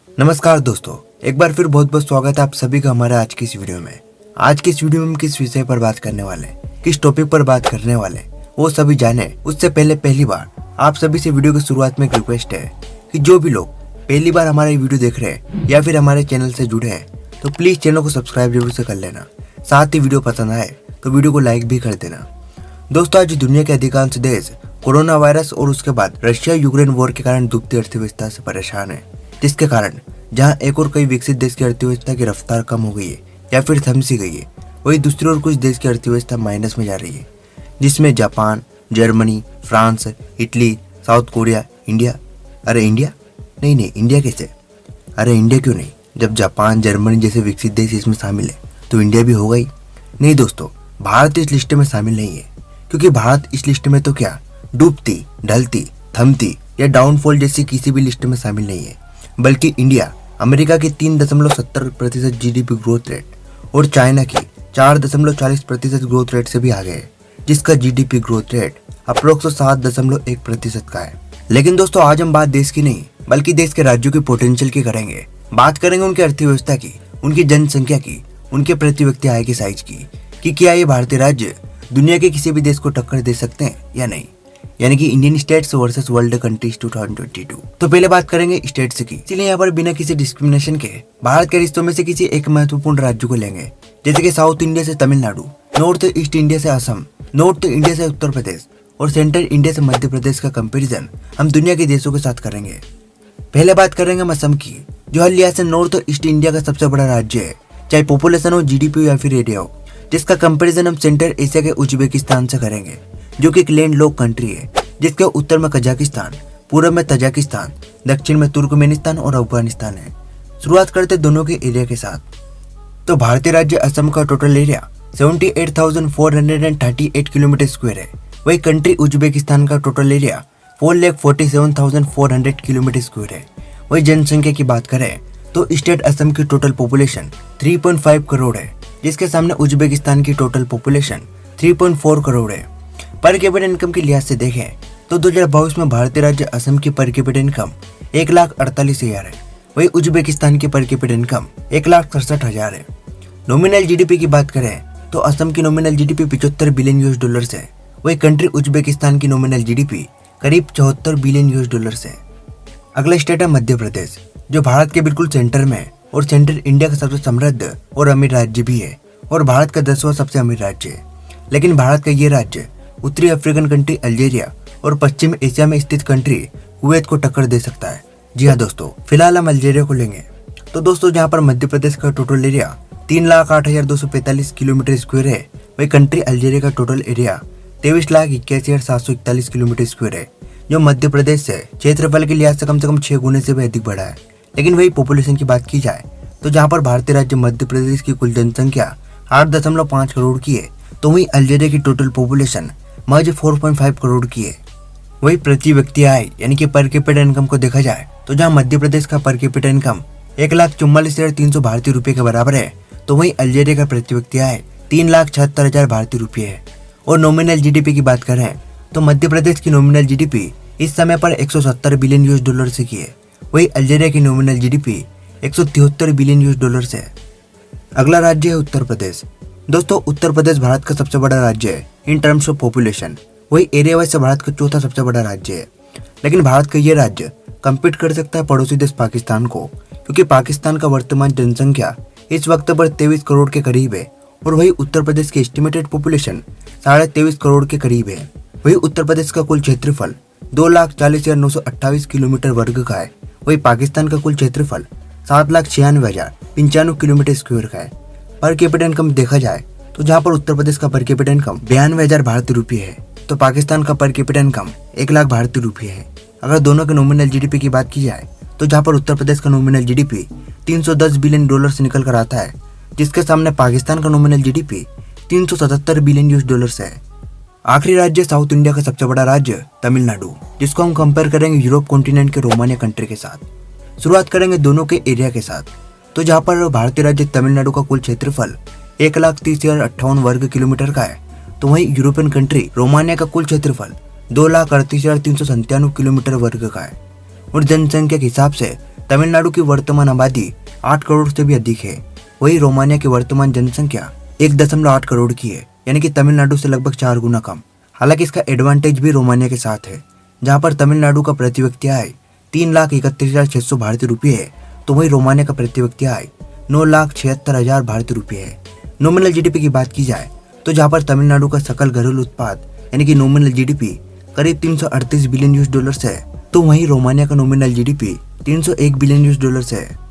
नमस्कार दोस्तों, एक बार फिर बहुत बहुत स्वागत है आप सभी का हमारे आज की इस वीडियो में। आज की इस वीडियो में हम किस विषय पर बात करने वाले, किस टॉपिक पर बात करने वाले, वो सभी जाने उससे पहले पहली बार आप सभी से वीडियो की शुरुआत में एक रिक्वेस्ट है कि जो भी लोग पहली बार हमारे वीडियो देख रहे हैं या फिर हमारे चैनल से जुड़े हैं तो प्लीज चैनल को सब्सक्राइब जरूर से कर लेना। साथ ही वीडियो पसंद आए तो वीडियो को लाइक भी कर देना। दोस्तों, आज दुनिया के अधिकांश देश कोरोना वायरस और उसके बाद रशिया यूक्रेन वॉर के कारण डूबती अर्थव्यवस्था से परेशान है, जिसके कारण जहां एक और कई विकसित देश की अर्थव्यवस्था की रफ्तार कम हो गई है या फिर थम सी गई है, वही दूसरी ओर कुछ देश की अर्थव्यवस्था माइनस में जा रही है, जिसमें Japan, Germany, France, Italy, south Korea, India. अरे इंडिया नहीं, इंडिया कैसे? अरे इंडिया क्यों नहीं? जब जापान, जर्मनी जैसे विकसित देश इसमें शामिल है तो इंडिया भी होगा ही। नहीं दोस्तों, भारत इस लिस्ट में शामिल नहीं है, क्योंकि भारत इस लिस्ट में तो क्या डूबती, ढलती, थमती या डाउनफॉल जैसी किसी भी लिस्ट में शामिल नहीं है, बल्कि इंडिया अमेरिका की 3.70% जीडीपी ग्रोथ रेट और चाइना की 4.40% ग्रोथ रेट से भी आगे है, जिसका जीडीपी ग्रोथ रेट अप्रोक्स 7.1% का है। लेकिन दोस्तों, आज हम बात देश की नहीं बल्कि देश के राज्यों की पोटेंशियल की करेंगे। बात करेंगे उनकी अर्थव्यवस्था की, उनकी जनसंख्या की, उनके प्रति व्यक्ति आय की साइज की, कि क्या ये भारतीय राज्य दुनिया के किसी भी देश को टक्कर दे सकते हैं या नहीं, यानी कि Indian states versus world countries 2022। तो पहले बात करेंगे स्टेट्स की, इसलिए यहाँ पर बिना किसी डिस्क्रिमिनेशन के भारत के रिश्तों में से किसी एक महत्वपूर्ण राज्य को लेंगे, जैसे कि साउथ इंडिया से तमिलनाडु, नॉर्थ ईस्ट इंडिया से असम, नॉर्थ इंडिया से उत्तर प्रदेश और सेंट्रल इंडिया से मध्य प्रदेश का कंपेरिजन हम दुनिया के देशों के साथ करेंगे। पहले बात करेंगे हम असम की, जो हर लिहाज से नॉर्थ ईस्ट इंडिया का सबसे बड़ा राज्य है, चाहे पॉपुलेशन हो, जीडीपी या फिर एरिया हो, जिसका कंपैरिजन हम सेंट्रल एशिया के उज्बेकिस्तान से करेंगे, जो कि एक लैंडलॉक कंट्री है, जिसके उत्तर में कजाकिस्तान, पूर्व में तजाकिस्तान, दक्षिण में तुर्कमेनिस्तान और अफगानिस्तान है। शुरुआत करते दोनों के एरिया के साथ। तो भारतीय राज्य असम का टोटल एरिया 78,438 किलोमीटर स्क्वायर है। वही कंट्री उज्बेकिस्तान का टोटल एरिया 4,47,400 किलोमीटर स्क्वायर है। वही जनसंख्या की बात करें तो स्टेट असम की टोटल पॉपुलेशन 3.5 करोड़ है, जिसके सामने उज्बेकिस्तान की टोटल पॉपुलेशन 3.4 करोड़ है। पर कैपिटा इनकम के लिहाज से देखें तो 2022 में भारतीय राज्य असम की पर कैपिटा इनकम 1,48,000 है। वही उज्बेकिस्तान की पर कैपिटा इनकम 1,67,000 है। नॉमिनल जीडीपी की बात करें तो असम की nominal GDP 75 billion US dollar है। वही कंट्री उज्बेकिस्तान की नॉमिनल जीडीपी करीब 74 बिलियन यूएस डॉलर है। अगला स्टेट है मध्य प्रदेश, जो भारत के बिल्कुल सेंटर में और सेंट्रल इंडिया का सबसे समृद्ध और अमीर राज्य भी है और भारत का 10वां सबसे अमीर राज्य है। लेकिन भारत का ये राज्य उत्तरी अफ्रीकन कंट्री अल्जीरिया और पश्चिम एशिया में स्थित कंट्री कुवैत को टक्कर दे सकता है। जी हाँ दोस्तों, फिलहाल हम अल्जीरिया को लेंगे। तो दोस्तों, जहाँ पर मध्य प्रदेश का टोटल एरिया 3,08,245 किलोमीटर स्क्वायर है, वही कंट्री अल्जीरिया का टोटल एरिया 23,81,741 किलोमीटर स्क्वायर है, जो मध्य प्रदेश से क्षेत्रफल के लिहाज से कम 6 गुने से भी अधिक बड़ा है। लेकिन वही पॉपुलेशन की बात की जाए तो जहाँ पर भारतीय राज्य मध्य प्रदेश की कुल जनसंख्या 8.5 करोड़ की है, तो वही अल्जीरिया की टोटल पॉपुलेशन महज 4.5 करोड़ की है। वही प्रति व्यक्ति आय यानी कि पर कैपिटा इनकम को देखा जाए तो जहाँ मध्य प्रदेश का पर कैपिटा इनकम 1,44,300 भारतीय रुपये के बराबर है, तो वही अल्जीरिया का प्रति व्यक्ति आय 3,76,000 भारतीय रुपये है। और नॉमिनल जीडीपी की बात करें तो मध्य प्रदेश की नॉमिनल जीडीपी इस समय पर 170 बिलियन यूएस डॉलर से की है। वही अल्जीरिया की nominal GDP 173 billion US dollar से है। अगला राज्य है उत्तर प्रदेश। दोस्तों, उत्तर प्रदेश भारत का सबसे बड़ा राज्य है इन टर्म्स ऑफ पॉपुलेशन। वही एरिया वाइज से भारत का चौथा सबसे बड़ा राज्य है। लेकिन भारत का ये राज्य कम्पीट कर सकता है पड़ोसी देश पाकिस्तान को, क्योंकि पाकिस्तान का वर्तमान जनसंख्या इस वक्त पर 23 करोड़ के करीब है और वही उत्तर प्रदेश की एस्टिमेटेड पॉपुलेशन 23.5 करोड़ के करीब है। वही उत्तर प्रदेश का कुल क्षेत्रफल 2,40,928 किलोमीटर वर्ग का है। वही पाकिस्तान का कुल क्षेत्रफल 7,96,095 किलोमीटर स्क्वायर का है। पर कैपिटा इनकम देखा जाए तो जहाँ पर उत्तर प्रदेश का पर कैपिटा इनकम 92,000 भारतीय रुपये है, तो पाकिस्तान का पर कैपिटा इनकम 1,00,000 भारतीय रुपये है। अगर दोनों के नॉमिनल जीडीपी की बात की जाए तो जहाँ पर उत्तर प्रदेश का नॉमिनल जीडीपी 310 बिलियन डॉलर से निकल कर आता है, जिसके सामने पाकिस्तान का nominal GDP 377 billion US dollar है। आखिरी राज्य साउथ इंडिया का सबसे बड़ा राज्य तमिलनाडु, जिसको हम कंपेयर करेंगे यूरोप कॉन्टिनेंट के रोमानिया कंट्री के साथ। शुरुआत करेंगे दोनों के एरिया के साथ। तो जहाँ पर भारतीय राज्य तमिलनाडु का कुल क्षेत्रफल 1,30,058 वर्ग किलोमीटर का है, तो वहीं यूरोपियन कंट्री रोमानिया का कुल क्षेत्रफल 2,38,397 किलोमीटर वर्ग का है और जनसंख्या के हिसाब से तमिलनाडु की वर्तमान आबादी 8 करोड़ से भी अधिक है। वही रोमानिया की वर्तमान जनसंख्या 1.8 करोड़ की है, यानी कि तमिलनाडु से लगभग 4 गुना कम। हालांकि इसका एडवांटेज भी रोमानिया के साथ है, जहां पर तमिलनाडु का प्रति व्यक्ति आय 3,31,600 भारतीय रुपये है, तो वही रोमानिया का प्रति व्यक्ति आय 9,76,000 भारतीय रुपये है। नॉमिनल जीडीपी की बात की जाए तो जहां पर तमिलनाडु का सकल घरेलू उत्पाद यानी कि नॉमिनल जीडीपी करीब 338 बिलियन यूएस डॉलर है, तो वहीं रोमानिया का nominal GDP 301 billion US dollar है।